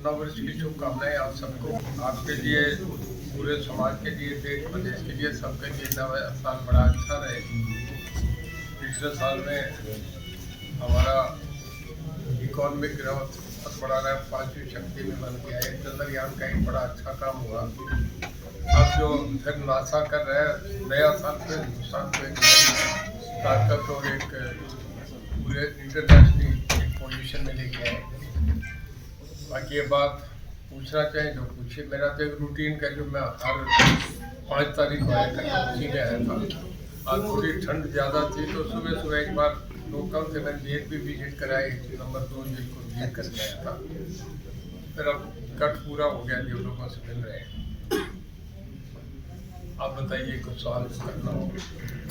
नववर्ष की शुभकामनाएं आप सबको, आपके लिए, पूरे समाज के लिए, देश प्रदेश के लिए, सबके लिए नया साल बड़ा अच्छा रहे। पिछले साल में हमारा इकोनॉमिक ग्रोथ बहुत बड़ा रहा, 5वीं शक्ति में बन गया है। चंद्रयान का एक बड़ा अच्छा काम हुआ। अब जो फिर नासा कर रहा है, नया साल फिर हिंदुस्तान को एक नई ताकत और एक पूरे इंटरनेशनली एक पोजीशन में लेके आए। बाकी ये बात पूछना चाहें जो पूछिए। मेरा तो एक रूटीन का जो मैं हर 5 तारीख को आया करता उसी में आया था। आज थोड़ी ठंड ज़्यादा थी तो सुबह सुबह एक बार लोकल से मैंने जेल भी विजिट कराई, नंबर 2 जेल को विजिट करके आया था। फिर अब कट पूरा हो गया, जो लोगों से मिल रहे हैं। आप बताइए, कुछ सवाल करना हो।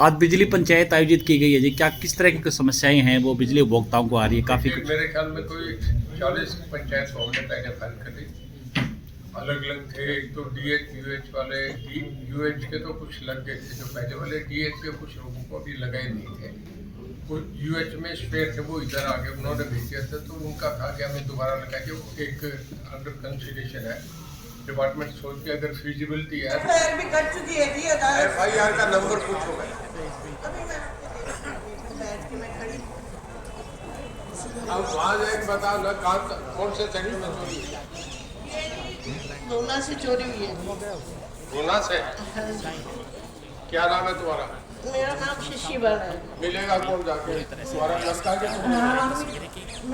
आज बिजली पंचायत आयोजित की गई है जी, क्या किस तरह की समस्याएं हैं वो बिजली उपभोक्ताओं को आ रही है? काफ़ी मेरे ख्याल में कोई 40 पंचायत हमने पहले फाइल करी, अलग अलग थे। एक तो DH UH वाले, UH के तो कुछ लग गए थे जो पहले वाले, DH के कुछ लोगों को अभी लगे नहीं थे। कुछ UH में स्पेयर थे, वो इधर आ गए, उन्होंने भेजे थे तो उनका कहा कि हमें दोबारा लगा के वो एक अंडर कंसिडरेशन है। डिपार्टमेंट सोच के अगर फिजिबिलिटी है भी कर चुकी है जी, FIR का नंबर पूछो। अब वहाँ एक बताओ ना, कौन से सेक्टर में चोरी हुई? रोना से चोरी हुई है। गुना से? क्या नाम है तुम्हारा? मेरा नाम शशि बाला है। मिलेगा कौन जाके? तुम्हारा लड़का के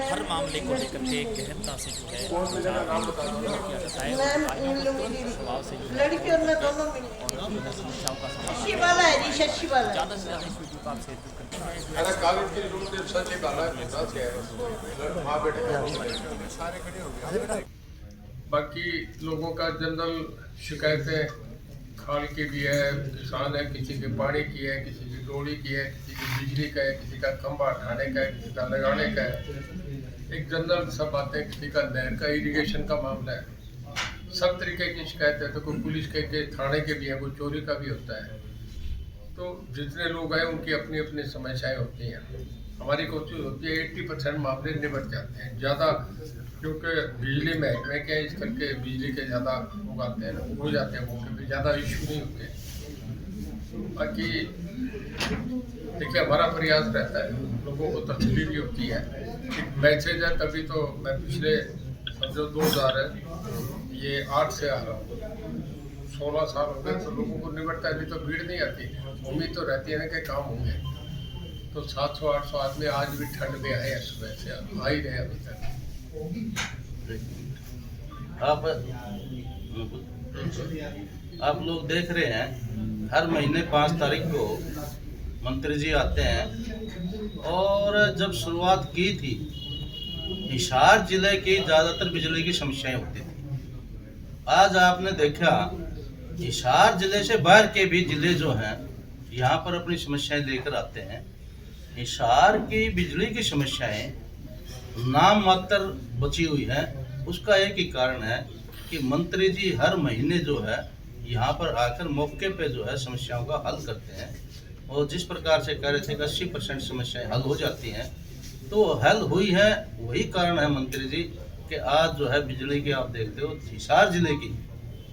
हर मामले को लेकर के गहनता से जो है कौन मिलेगा, नाम बता दो ना। लड़की और मैं दोनों मिले। शशि बाला है जी, शशि बाला। ज़्यादा से ज़्यादा इस वीडियो को आप शेयर करते हैं। अरे कागज की रूप से सच ही बाला है, से है माँ बेटे सारे खड़े हो गए। बाकी लोगों का जनरल शिकायतें खाल की भी है, किसान है, किसी के पानी की है, किसी की डोरी की है, किसी की बिजली का है, किसी का खंभा हटाने का है, किसी का लगाने का है। एक जनरल सब बातें, किसी का नहर का इरिगेशन का मामला है। सब तरीके की शिकायत है। तो कोई पुलिस के थाने के भी है, कोई चोरी का भी होता है। तो जितने लोग आए उनकी अपनी अपनी समस्याएं होती हैं। हमारी कोशिश होती है 80% मामले निपट जाते हैं। ज़्यादा क्योंकि बिजली महकमे के इस करके बिजली के ज़्यादा लोग आते हैं, हो जाते हैं मौके पे, ज़्यादा इशू नहीं होते। बाकी देखिए, हमारा प्रयास रहता है, लोगों को तसल्ली भी होती है। एक मैसेज है, तभी तो मैं पिछले समझो 2008 से आ रहा हूँ, 16 साल हो गए, तो लोगों को निपटता है। अभी तो भीड़ नहीं आती, उम्मीद तो रहती है ना कि काम होंगे। तो 700-800 आदमी आज भी ठंड में आए हैं, सुबह से आ ही रहे अभी तक। आप लोग देख रहे हैं, हर महीने 5 तारीख को मंत्री जी आते हैं, और जब शुरुआत की थी, हिसार जिले की ज़्यादातर बिजली की समस्याएं होती थी। आज आपने देखा, हिसार जिले से बाहर के भी जिले जो हैं यहाँ पर अपनी समस्याएं लेकर आते हैं। हिसार की बिजली की समस्याएं नाम मात्र बची हुई है। उसका एक ही कारण है कि मंत्री जी हर महीने जो है यहाँ पर आकर मौके पे जो है समस्याओं का हल करते हैं, और जिस प्रकार से कह रहे थे कि 80% समस्याएं हल हो जाती हैं, तो हल हुई है। वही कारण है मंत्री जी कि आज जो है बिजली की आप देखते हो, हिसार जिले की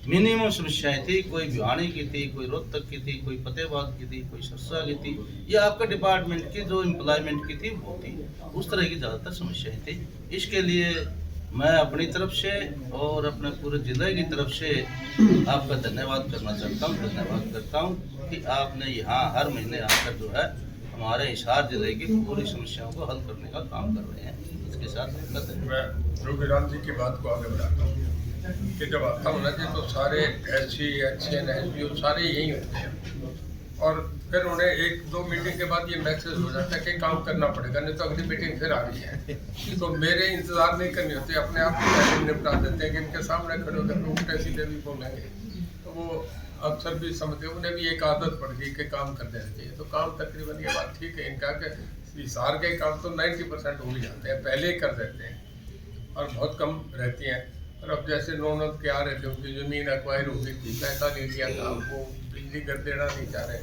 मिनिमम समस्याएं थी। कोई भिवानी की थी, कोई रोहतक की थी, कोई फतेहाबाद की थी, कोई सरसा की थी, या आपका डिपार्टमेंट की जो एम्प्लॉयमेंट की थी वो थी। उस तरह की ज़्यादातर समस्याएं थी। इसके लिए मैं अपनी तरफ से और अपने पूरे जिले की तरफ से आपका धन्यवाद करना चाहता हूँ। धन्यवाद करता हूँ कि आपने यहाँ हर महीने आकर जो है हमारे हिसार जिले की पूरी समस्याओं को हल करने का काम कर रहे हैं। इसके साथ आपका धन्यवाद। मैं योगीराम जी की बात को आगे बढ़ाता हूँ कि जब आता हूँ ना जी, तो सारे SC, HN, SBO सारे यही होते हैं। और फिर उन्हें 1-2 मीटिंग के बाद ये मैसेज हो जाता है कि काम करना पड़ेगा, नहीं तो अगली मीटिंग फिर आ रही है। तो मेरे इंतज़ार नहीं करनी होती, अपने आप ही पहले निपटा देते हैं कि इनके सामने खड़े होकर उल्टे सीधे भी बोलेंगे। तो वो अफसर भी समझते, उन्हें भी एक आदत पड़ गई कि काम कर देना चाहिए। तो काम तकरीबन ये बात ठीक है इनका कि हिसार के काम तो 90% हो ही जाते हैं, पहले ही कर देते हैं, और बहुत कम रहती हैं। और अब जैसे नौनत के आ रहे थे, उनकी ज़मीन एक्वायर हो गई थी, पैसा ले लिया था, वो बिजली घर देना नहीं चाह रहे।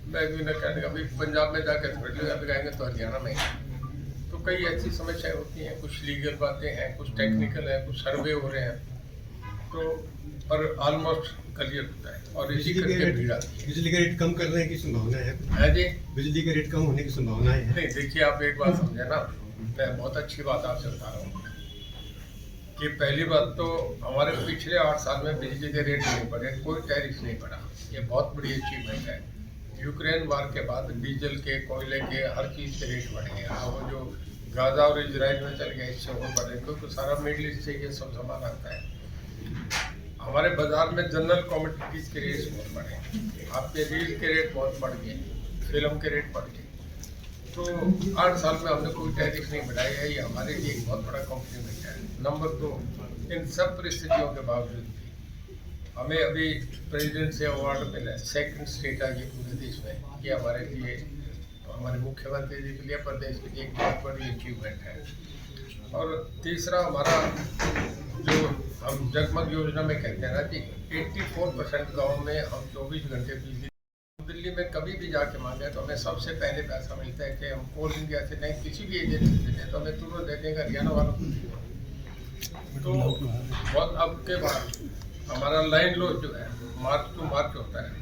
मैं भी न कहने का, भाई पंजाब में जाकर थोड़ी लगाएंगे तो हरियाणा में। तो कई ऐसी समस्याएं होती हैं, कुछ लीगल बातें हैं, कुछ टेक्निकल है, कुछ सर्वे हो रहे हैं, तो पर ऑलमोस्ट क्लियर होता है और इसी करके भीड़ आती है। बिजली के रेट कम करने की संभावना है जी। बिजली के रेट कम होने की संभावना है। नहीं, देखिए आप एक बात समझे ना, मैं बहुत अच्छी बात आपसे बता रहा हूँ कि पहली बात तो हमारे पिछले 8 साल में बिजली के रेट नहीं बढ़े, कोई टैरिफ नहीं बढ़ा, ये बहुत बड़ी अचीवमेंट है। यूक्रेन वार के बाद डीजल के, कोयले के, हर चीज़ के रेट बढ़े हैं। वो जो गाजा और इजराइल में चल गया इससे और बढ़े, क्योंकि सारा मिडिल ईस्ट से ये सब सामान आता है। हमारे बाजार में जनरल कॉमोडिटीज के रेट बहुत बढ़े, आपके रील के रेट बहुत बढ़ गए, फिल्म के रेट बढ़ गए। तो 8 साल में हमने कोई टैरिफ नहीं बढ़ाया है, ये हमारे लिए एक बहुत बड़ा कॉम्प्लीमेंट है। नंबर 2, इन सब परिस्थितियों के बावजूद भी हमें अभी प्रेसिडेंट से अवार्ड मिला है, 2nd स्टेट आ गई पूरे देश में। ये हमारे लिए, हमारे मुख्यमंत्री जी के लिए, प्रदेश के लिए एक बहुत बड़ी अचीवमेंट है। और तीसरा, हमारा जो हम जगमग योजना में कहते हैं ना कि 84% गाँव में हम 24 घंटे बिजली। दिल्ली में कभी भी जाके मांगे तो हमें सबसे पहले पैसा मिलता है कि हम कोल इंडिया से नहीं, किसी भी एजेंसी से देते तो हमें तुरंत दे देंगे, हरियाणा वालों को। तो बहुत अब के बाद हमारा लाइन लॉस जो है मार्च टू मार्च होता है,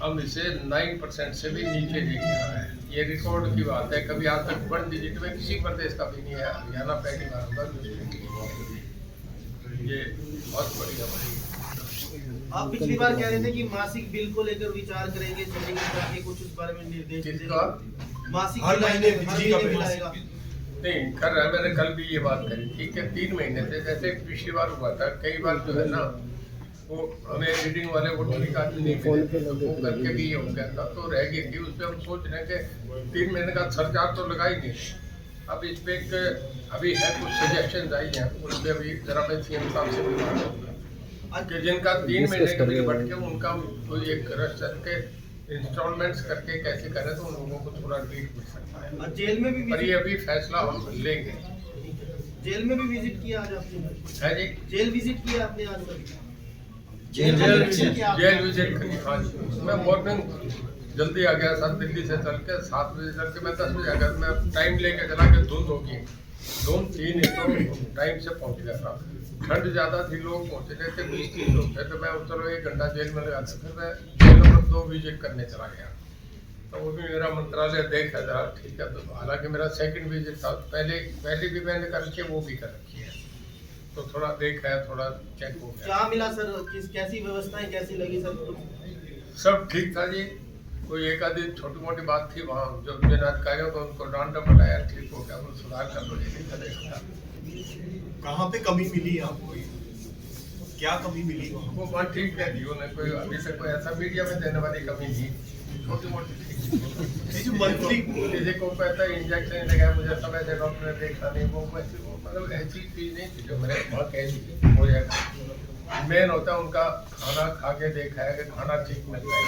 हम इसे 9% से भी नीचे लेके आ रहे हैं। ये रिकॉर्ड की बात है, कभी आज तक 1 डिजिट में किसी प्रदेश का भी नहीं है। हरियाणा पहली बार होगा, ये बहुत बड़ी हमारी। आप पिछली बार कह रहे थे कि मासिक बिल को लेकर विचार करेंगे, चलेंगे करके कुछ उस बारे में निर्देश किसका? मासिक हर महीने बिजली का बिल आएगा। नहीं कर रहा है, मैंने कल भी ये बात करी थी कि 3 महीने से, जैसे पिछली बार हुआ था, कई बार जो है ना वो हमें रीडिंग वाले वो ठीक आदमी नहीं मिले, वो करके भी ये हो गया था, तो रह गई थी। उस पर हम सोच रहे हैं कि 3 महीने का सरचार्ज तो लगा ही नहीं। अब इस पे अभी है कुछ सजेशन आई हैं, उस पर अभी जरा मैं CM साहब से भी बात करूँगा कि जिनका 3 महीने का बिल बढ़ के उनका कोई एक रजिस्टर के इंस्टॉलमेंट्स करके कैसे करें तो उन लोगों को थोड़ा रिलीफ मिल सकता है। और जेल में भी पर ये अभी फैसला हम लेंगे। जेल में भी विजिट किया आज आपने? है जी, जेल विजिट किया आपने आज तक? जेल विजिट करी। हाँ जी, मैं मॉर्निंग जल्दी आ गया था दिल्ली से, चल के 7 बजे चल के मैं 10 बजे आ गया। मैं टाइम लेके चला के धुंध होगी 2-3 तो टाइम से पहुंच गया था। ठंड ज़्यादा थी, लोग पहुँचे नहीं थे, 20-30 लोग थे, तो मैं चलो 1 घंटा जेल में लगा था। फिर मैं जेल नंबर 2 विजिट करने चला गया, तो वो भी मेरा मंत्रालय देखा जरा ठीक है। तो हालांकि मेरा 2nd विजिट था, पहले भी मैंने कर रखी है, वो भी कर रखी है, तो थोड़ा देखा है, थोड़ा चेक हो गया। क्या मिला सर? कैसी व्यवस्थाएं कैसी लगी सर? सब ठीक था जी, कोई एक आधी छोटी मोटी बात थी वहाँ, जो जिन अधिकारियों को उनको डांटा पड़ाया, ठीक हो गया, वो सुधार कर लो, यही करेगा। कहाँ पे कमी मिली आपको? क्या कमी मिली? वो बात ठीक है, उन्होंने कोई अभी तक कोई ऐसा मीडिया में देने वाली कमी नहीं, छोटी मोटी मंथली किसी को कहता है इंजेक्शन लगाया, मुझे समय से डॉक्टर ने देखा नहीं, वो मतलब ऐसी चीज नहीं थी जो मैंने वहाँ कह दी हो जाएगा। मेन होता है उनका खाना खा के देखा है कि खाना ठीक मिलता है।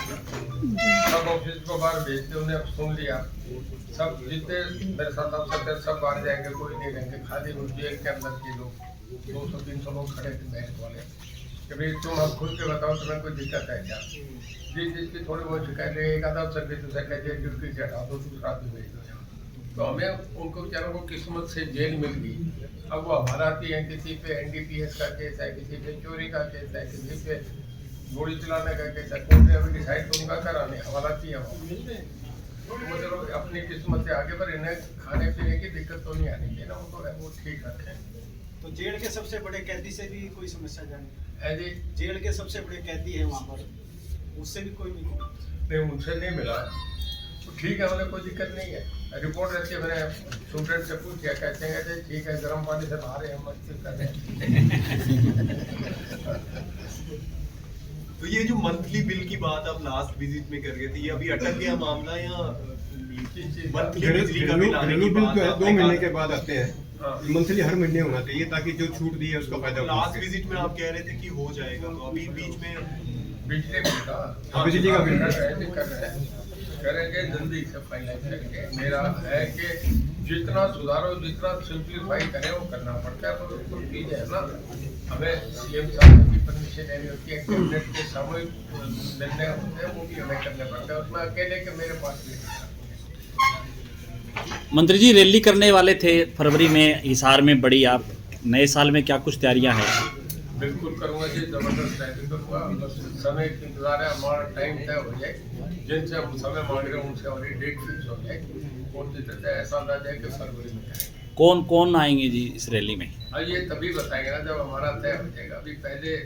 सब ऑफिस को बाहर भेजते, उन्हें सुन लिया, सब जितने मेरे साथ अफसर सब बाहर जाएंगे, कोई नहीं रहेंगे, खाली जेल के अंदर के लोग 200-300 लोग खड़े थे बैंक वाले कि भाई तुम अब खुल के बताओ तुम्हें कोई दिक्कत है क्या। जिसकी थोड़ी बहुत शिकायत है, एक आधा अफसर भी दूसरा कहते हैं ड्यूटी से हटा दो, दूसरा भी भेज दो। तो हमें उनको बेचारों को किस्मत से जेल मिल गई। अब वो हमारा आती है, किसी पे NDPS का केस है, किसी पे चोरी का केस है, किसी पे गोली चलाने का केस है, कोर्ट ने अभी डिसाइड तो उनका कराने हवाला किया वो चलो अपनी किस्मत से आगे, पर इन्हें खाने पीने की दिक्कत तो नहीं आनी चाहिए ना, उनको वो ठीक रखें। तो जेल के सबसे बड़े कैदी से भी कोई समस्या जानी है जी, जेल के सबसे बड़े कैदी है वहाँ पर, उससे भी कोई नहीं उनसे नहीं मिला, तो ठीक है, उन्हें कोई दिक्कत नहीं है। रिपोर्ट रहती है, मैंने स्टूडेंट से पूछा, कहते हैं ठीक है, गर्म पानी से नहा रहे हैं, मस्ती कर रहे हैं। तो ये जो मंथली बिल की बात आप लास्ट विजिट में कर गए थे, ये अभी अटक गया मामला या मंथली बिजली का बिल आने की बात है? 2 महीने के बाद आते हैं, मंथली हर महीने होना चाहिए ताकि जो छूट दी है उसका फायदा। लास्ट विजिट में आप कह रहे थे कि हो जाएगा, तो अभी बीच में बिजली का बिल कर रहे हैं, करेंगे जल्दी से फाइनलाइज करेंगे। मेरा है कि जितना सुधारो, जितना सिंप्लीफाई करें वो करना पड़ता है, पर उसको चीज़ है ना, हमें CM साहब की परमिशन लेनी होती है, कैबिनेट के सामूहिक निर्णय होते हैं, वो भी हमें करने पड़ते हैं, उसमें अकेले के मेरे पास भी मंत्री जी रैली करने वाले थे फरवरी में हिसार में बड़ी, आप नए साल में क्या कुछ तैयारियां हैं? बिल्कुल करूँगा जी, जबरदस्त रैली करूँगा। बस समय की इंतजार है, हमारा टाइम तय हो जाए, जिनसे हम समय मांग रहे हैं उनसे हमारी डेट फिक्स हो जाए, और जिससे ऐसा ना जाए कि फरवरी में जाएंगे। कौन कौन आएंगे जी इस रैली में? अब ये तभी बताएंगे ना जब हमारा तय हो जाएगा। अभी पहले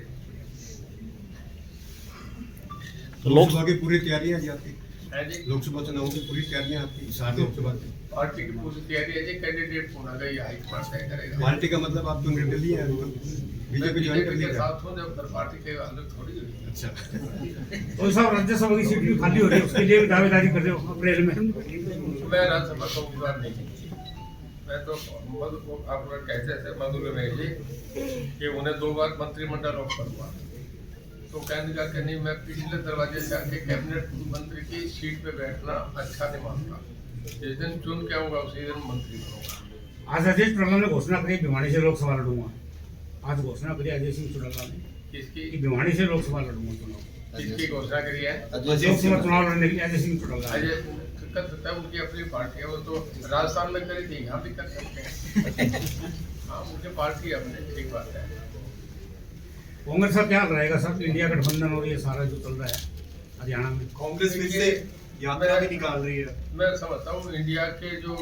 तो लोकसभा की पूरी तैयारियां जी आपकी, है जी लोकसभा चुनाव की पूरी तैयारियां आपकी हिसार लोकसभा की? पार्टी की पूरी तैयारी है जी, कैंडिडेट होना गई हाईकमान तय करेगा। पार्टी का मतलब आप तो निर्दलीय हैं, बीजेपी ज्वाइन कर के लिया? साथ हूँ, जब फिर पार्टी के अलग थोड़ी हुई। अच्छा, तो साहब राज्यसभा की सीट भी खाली हो रही है, उसके लिए भी दावेदारी कर रहे हो अप्रैल में? मैं राज्यसभा का उम्मीदवार नहीं हूँ। मैं तो आप कहते थे मधुर में जी कि उन्हें 2 बार मंत्रिमंडल ऑफर हुआ, तो कहने का कि नहीं, मैं पिछले दरवाजे से आके कैबिनेट मंत्री की सीट पे बैठना अच्छा नहीं मानता। जिस दिन चुन के आऊँगा उसी दिन मंत्री बनूंगा। आज अजय चुटाला ने घोषणा करी भिवानी से लोकसभा लड़ूंगा। आज घोषणा करी अजय सिंह चुटाला ने किसकी कि भिवानी से लोकसभा लड़ूंगा चुनाव। किसकी घोषणा करी है? लोकसभा चुनाव लड़ने के लिए अजय सिंह चुटाला। अजय कर सकता है, उनकी अपनी पार्टी है, वो तो राजस्थान में करी थी, यहाँ भी कर सकते हैं। हाँ, उनकी पार्टी है अपनी, ठीक बात है। कांग्रेस का क्या रहेगा सर? इंडिया गठबंधन और ये सारा जो चल रहा है हरियाणा में, कांग्रेस फिर से यात्रा भी निकाल रही है। मैं समझता हूँ इंडिया के जो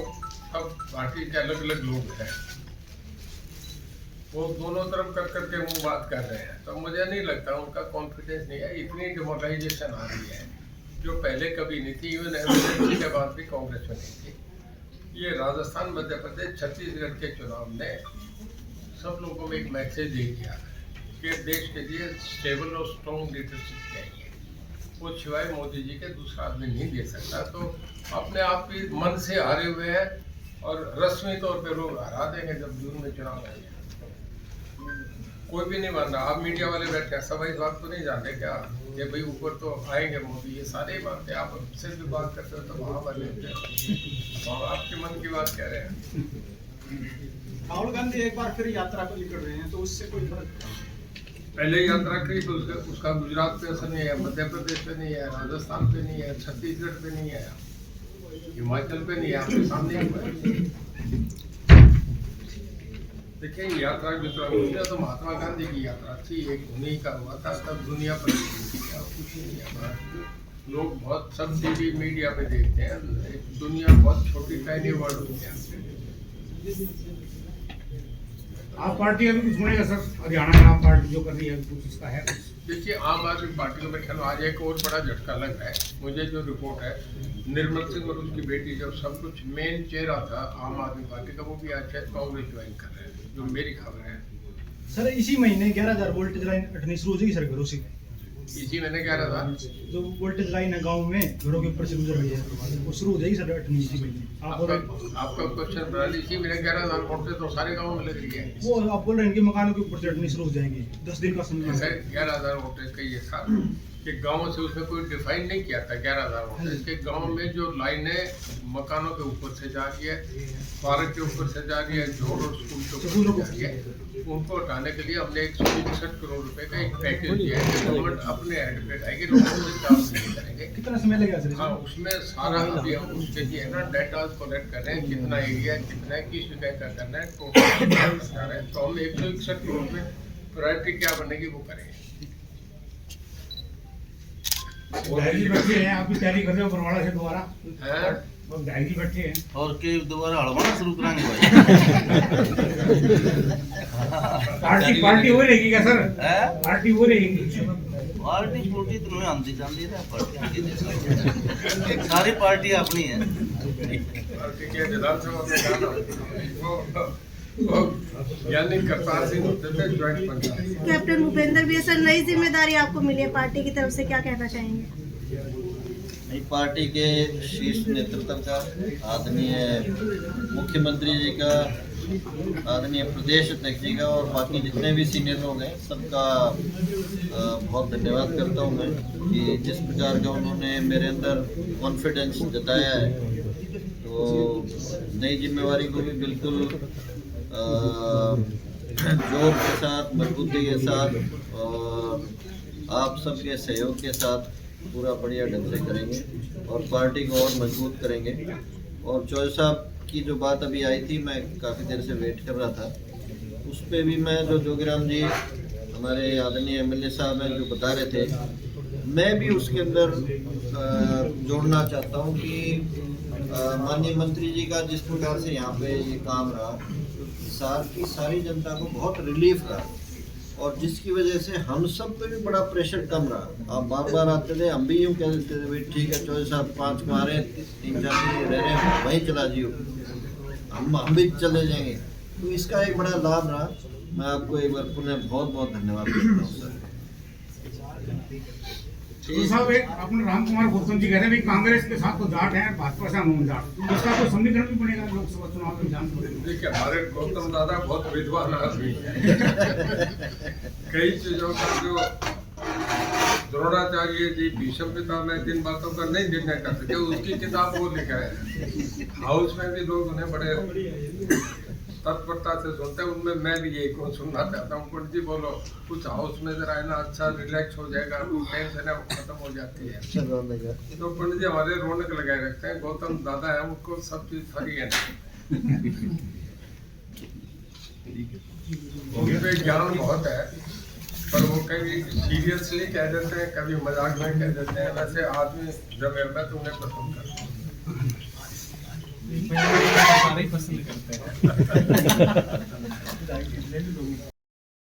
सब पार्टी के अलग अलग लोग हैं, वो दोनों तरफ कर करके वो बात कर रहे हैं, तो मुझे नहीं लगता, उनका कॉन्फिडेंस नहीं है। इतनी डिमोरलाइजेशन आ रही है जो पहले कभी नहीं थी, इवन एमरजेंसी के बाद भी कांग्रेस में नहीं थी। ये राजस्थान, मध्य प्रदेश, छत्तीसगढ़ के चुनाव ने सब लोगों में एक मैसेज दे दिया कि देश के लिए स्टेबल और स्ट्रॉन्ग लीडरशिप चाहिए, वो सिवाय मोदी जी के दूसरा आदमी नहीं दे सकता। तो अपने आप ही मन से हारे हुए हैं और रस्मी तौर पे लोग हरा देंगे जब जून में चुनाव आएंगे। कोई भी नहीं मान रहा। आप मीडिया वाले बैठे हैं, सब इस बात को नहीं जानते क्या ये भाई ऊपर तो आएंगे मोदी, ये सारे ही मानते हैं। आप हमसे भी बात करते हो तो वहाँ पर लेते हैं, आपके मन की बात कह रहे हैं। राहुल गांधी एक बार फिर यात्रा पर निकल रहे हैं, तो उससे कोई फर्क? पहले यात्रा की तो उसका गुजरात पे असर नहीं है, मध्य प्रदेश पे नहीं है, राजस्थान पे नहीं है, छत्तीसगढ़ पे नहीं है, हिमाचल पे नहीं है, आपके सामने हुआ है। देखिए यात्रा की तो महात्मा गांधी की यात्रा थी, एक उन्हीं का हुआ था, तब दुनिया पर कुछ नहीं है। लोग बहुत सब टीवी मीडिया पे देखते हैं, दुनिया बहुत छोटी टाइनी वर्ल्ड हो गया। आप पार्टी अभी कुछ सुनेगा सर? हरियाणा में आप पार्टी जो कर रही है कुछ इसका है? देखिए आम आदमी पार्टी को बैठा आज एक और बड़ा झटका लग रहा है मुझे। जो रिपोर्ट है निर्मल सिंह और उसकी बेटी जब सब कुछ मेन चेहरा था आम आदमी पार्टी का, वो भी आज शायद कांग्रेस ज्वाइन कर रहे हैं, जो मेरी खबर है। सर इसी महीने 11,000 वोल्टेज लाइन हटनी शुरू हो जाएगी सर घरों से। इसी मैंने कह रहा था, जो वोल्टेज लाइन है गांव में घरों के ऊपर से गुजर रही है, वो शुरू हो जाएगी सर हटनी इसी महीने। आपका क्वेश्चन बना लीजिए, मैंने 11,000 वोल्टेज तो सारे गाँव में लग रही है। वो आप बोल रहे हैं कि मकानों के ऊपर से हटनी शुरू हो जाएंगे, 10 दिन का समय है। 11,000 वोल्टेज का ये था कि गाँव से उसने कोई डिफाइन नहीं किया था 11,000 वोल्टेज के। गाँव में जो लाइनें मकानों के ऊपर से जा रही है, पार्क के ऊपर से जा रही है, जोड़ और स्कूल के ऊपर जा रही है, उनको हटाने के लिए हमने 161 करोड़ रुपए का एक पैकेज दिया है। गवर्नमेंट अपने हेड पे आएगी, लोगों से चार्ज नहीं करेंगे। कितना समय लगेगा सर? हाँ, उसमें सारा अभी हम उसके लिए ना डाटा कलेक्ट कर रहे हैं, कितना एरिया है, कितना है, किस जगह का करना है, टोटल। तो हम 161 करोड़ में प्रायोरिटी क्या बनेगी वो करेंगे। डायरी बैठे हैं, आप भी तैयारी कर रहे हो बरवाड़ा से दोबारा? डायरी बैठे हैं और के दोबारा हड़वाना शुरू कराएंगे भाई। पार्टी हो रहेगी क्या सर? पार्टी हो रहेगी? पार्टी छोटी तो मैं आंधी जाती है, पार्टी सारी पार्टी अपनी है। पार्टी के विधानसभा में जाना यानी करतार सिंह होते थे ज्वाइंट पंचायत। कैप्टन भूपेंद्र भी सर, नई जिम्मेदारी आपको मिली है पार्टी की तरफ से, क्या कहना चाहेंगे? नई पार्टी के शीर्ष नेतृत्व का, आदरणीय मुख्यमंत्री जी का, आदरणीय प्रदेश अध्यक्ष जी का और बाकी जितने भी सीनियर लोग हैं सबका बहुत धन्यवाद करता हूं मैं कि जिस प्रकार का उन्होंने मेरे अंदर कॉन्फिडेंस जताया है, तो नई जिम्मेवारी को भी बिल्कुल जोर के साथ, मजबूती के साथ और आप सबके सहयोग के साथ पूरा बढ़िया ढंग से करेंगे और पार्टी को और मजबूत करेंगे। और चौधरी साहब की जो बात अभी आई थी, मैं काफ़ी देर से वेट कर रहा था, उस पर भी मैं जो जोगीराम जी हमारे आदरणीय एमएलए साहब हैं जो बता रहे थे, मैं भी उसके अंदर जोड़ना चाहता हूँ कि माननीय मंत्री जी का जिस प्रकार से यहाँ पे ये काम रहा, हिसार की सारी जनता को बहुत रिलीफ रहा और जिसकी वजह से हम सब पे भी बड़ा प्रेशर कम रहा। आप बार बार आते थे, हम भी यूँ कह देते थे भाई ठीक है चौधरी साहब 5 को आ रहे हैं, 3-4 दिन रह रहे हैं, वहीं चला जियो, हम भी चले जाएंगे। तो इसका एक बड़ा लाभ रहा। मैं आपको एक बार पुनः बहुत बहुत धन्यवाद देता हूँ सर। तो साहब एक अपने राम कुमार गौतम जी कह रहे हैं भाई कांग्रेस के साथ तो जाट है, भाजपा से हम जाट, इसका कोई समीकरण भी बनेगा लोकसभा चुनाव में? जान देखिए, हमारे गौतम दादा बहुत विद्वान आदमी है। कई चीजों का जो द्रोणाचार्य जी भीष्म पितामह जिन बातों का नहीं निर्णय कर सके, उसकी किताब वो लिखा है। हाउस में भी लोग उन्हें बड़े तत्परता से सुनते हैं, उनमें मैं भी यही को सुनना चाहता हूँ। पंडित जी बोलो कुछ, हाउस में जरा है ना अच्छा रिलैक्स हो जाएगा, टेंशन है खत्म हो जाती है। तो पंडित जी हमारे रौनक लगाए रखते हैं। गौतम दादा है, उनको सब चीज फ्री है, उनपे ज्ञान बहुत है, पर वो कभी सीरियसली कह देते हैं, कभी मजाक में कह देते हैं। वैसे आदमी जब मैं तो उन्हें पसंद करता हूँ। पसंद करते हैं।